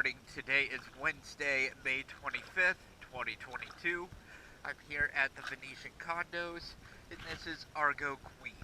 morning. Today is Wednesday, May 25th, 2022. I'm here at the Venetian Condos, and this is Argo Queen.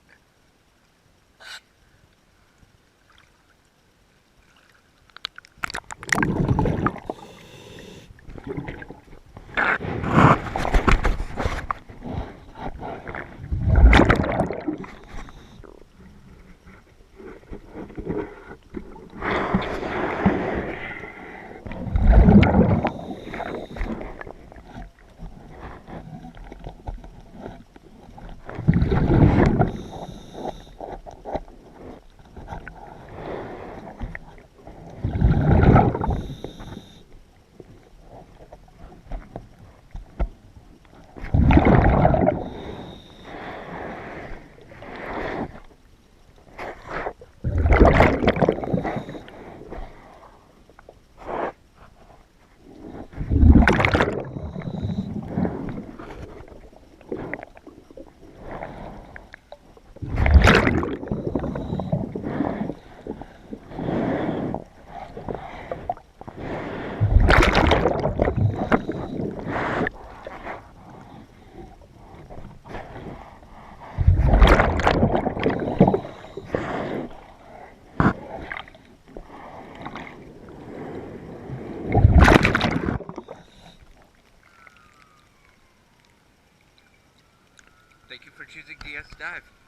Thank you for choosing DS Dive.